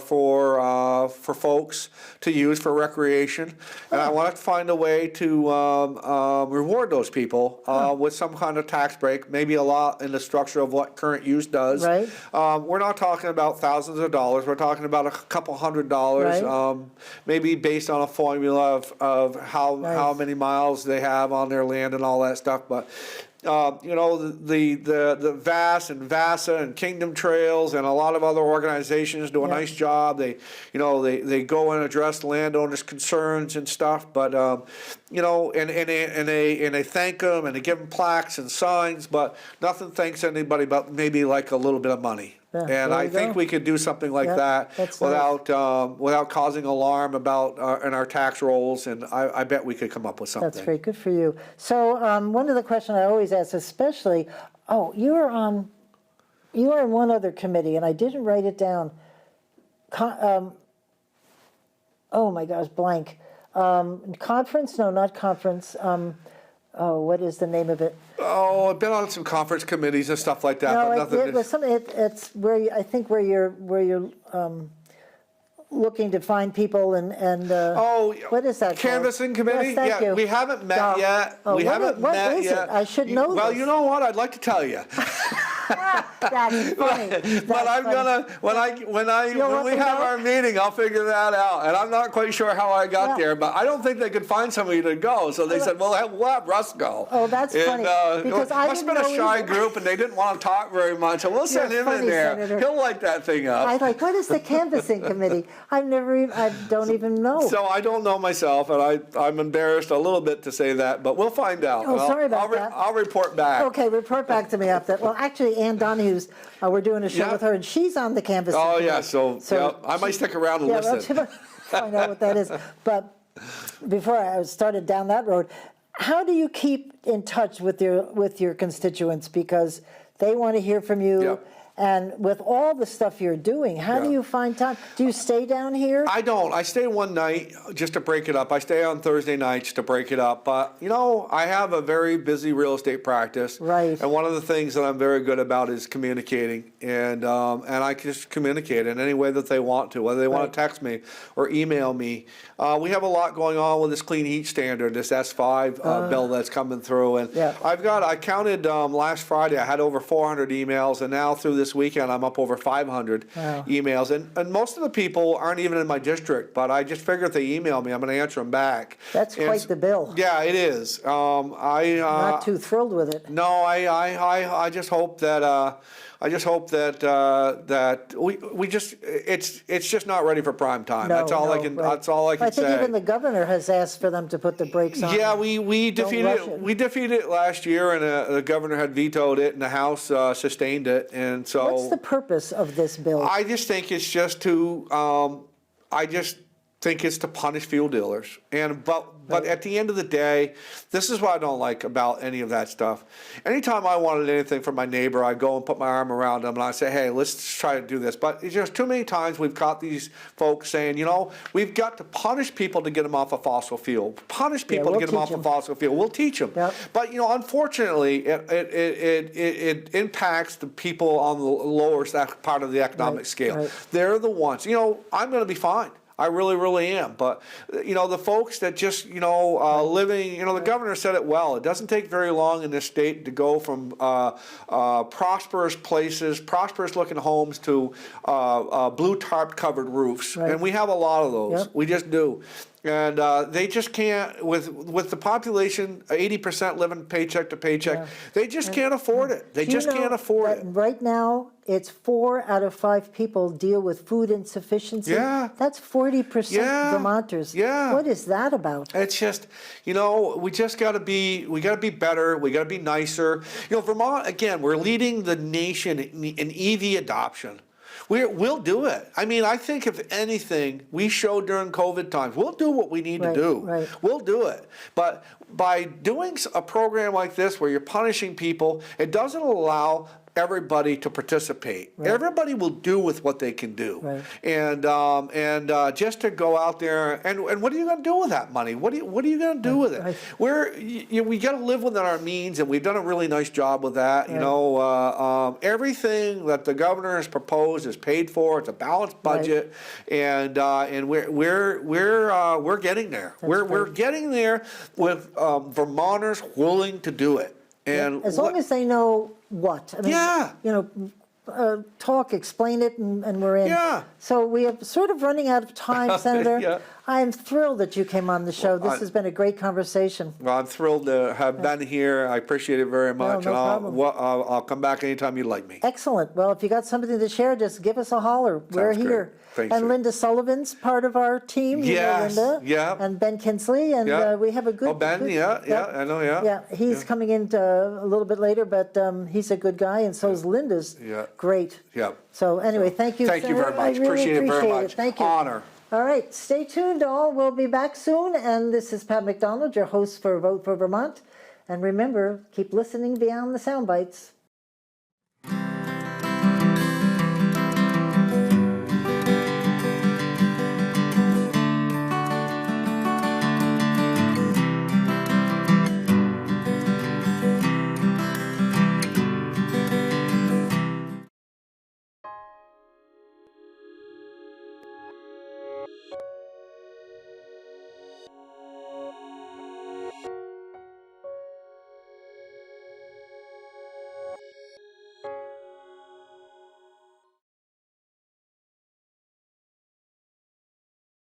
for folks to use for recreation, and I want to find a way to reward those people with some kind of tax break, maybe a lot in the structure of what current use does. Right. We're not talking about thousands of dollars. We're talking about a couple $100, Right. maybe based on a formula of how many miles they have on their land and all that stuff. But you know, the VAS and VASA and Kingdom Trails and a lot of other organizations do a nice job. They go and address landowners' concerns and stuff. But you know, and they thank them and they give them plaques and signs. But nothing thanks anybody but maybe like a little bit of money. Yeah, and I think we could do something like that without causing alarm about in our tax rolls, and I bet we could come up with something. That's great. Good for you. So one of the questions I always ask, especially, you are in one other committee, and I didn't write it down. Oh my gosh, blank. Conference? No, not conference. What is the name of it? Oh, I've been on some conference committees and stuff like that. No, but nothing. it was something. It's where I think where you're looking to find people and what is that? Canvassing committee? Yes, thank you. We haven't met yet. We haven't met yet. I should know Well, this. you know what? I'd like to tell you. That's funny. But I'm gonna when we have our meeting, I'll figure that out. And I'm not quite sure how I got there, but I don't think they could find somebody to go. So they said, we'll have Russ go. Oh, that's funny. Because I must have been a shy group, and they didn't want to talk very much. So we'll send him in there. Senator. He'll light that thing up. I like, what is the canvassing committee? I don't even know. So I don't know myself, and I'm embarrassed a little bit to say that, but we'll find out. Oh, sorry about that. I'll report back. Okay, report back to me after that. Well, actually, Ann Donahue's, we're doing a show with her, and she's on the canvassing committee. Yeah, so I might stick around and listen. Find out what that is. But before I started down that road, how do you keep in touch with your constituents? Because they want to hear from you. Yeah. And with all the stuff you're doing, how do you find time? Do you stay down here? I don't. I stay one night just to break it up. I stay on Thursday nights to break it up. But, you know, I have a very busy real estate practice. Right. And one of the things that I'm very good about is communicating. And I can just communicate in any way that they want to, whether they want to text me or email me. We have a lot going on with this clean heat standard, this S5 bill that's coming through. And I counted last Friday, I had over 400 emails. And now through this weekend, I'm up over 500 emails. And most of the people aren't even in my district, but I just figure if they email me, I'm going to answer them back. That's quite the bill. Yeah, it is. Not too thrilled with it. No, I just hope that that we just it's just not ready for prime time. That's all I can say. I think even the governor has asked for them to put the brakes on. Yeah, we defeated it last year, and the governor had vetoed it, and the House sustained it, and so. What's the purpose of this bill? I just think it's just to punish fuel dealers. But at the end of the day, this is what I don't like about any of that stuff. Anytime I wanted anything from my neighbor, I go and put my arm around them and I say, hey, let's try to do this. But it's just too many times we've caught these folks saying, you know, we've got to punish people to get them off of fossil fuel. Punish people to get them off of fossil fuel. We'll teach them. Yep. But, you know, unfortunately, it impacts the people on the lower part of the economic scale. Right. They're the ones. You know, I'm going to be fine. I really, really am. But, you know, the folks that just, you know, living, you know, the governor said it well. It doesn't take very long in this state to go from prosperous places, prosperous looking homes to blue tarp covered roofs. Right. And we have a lot of those. Yep. We just do. And they just can't, with the population, 80% living paycheck to paycheck, they just can't afford it. They just can't afford it. Right now, it's 4 out of 5 people deal with food insufficiency. Yeah. That's 40% Vermonters. Yeah. What is that about? It's just, you know, we got to be better. We got to be nicer. You know, Vermont, again, we're leading the nation in EV adoption. We'll do it. I mean, I think if anything, we showed during COVID times, we'll do what we need to do. Right. We'll do it. But by doing a program like this where you're punishing people, it doesn't allow everybody to participate. Right. Everybody will do with what they can do. Right. And just to go out there, and what are you going to do with that money? What are you going to do with it? Right. We got to live within our means, and we've done a really nice job with that. Right. You know, everything that the governor has proposed is paid for. It's a balanced budget, right. And we're getting there. We're getting there with Vermonters willing to do it. And as long as they know what. I mean, yeah. You know, talk, explain it, and we're in. Yeah. So we are sort of running out of time, Senator. Yeah. I am thrilled that you came on the show. This has been a great conversation. Well, I'm thrilled to have been here. I appreciate it very much. No problem. I'll come back anytime you'd like me. Excellent. Well, if you got something to share, just give us a holler. We're here. Thanks, and Linda Sullivan's part of our team. Yes, Linda, yeah. And Ben Kinsley, and we have a good... Oh, Ben, good, yeah, I know, yeah. Yeah, he's coming in a little bit later, but he's a good guy, and so is Linda's great. Yeah. So anyway, thank you, Thank you very much. Really appreciate it very much. Thank you. Honor. All right, stay tuned all. We'll be back soon, and this is Pat McDonald, your host for Vote for Vermont. And remember, keep listening beyond the sound bites.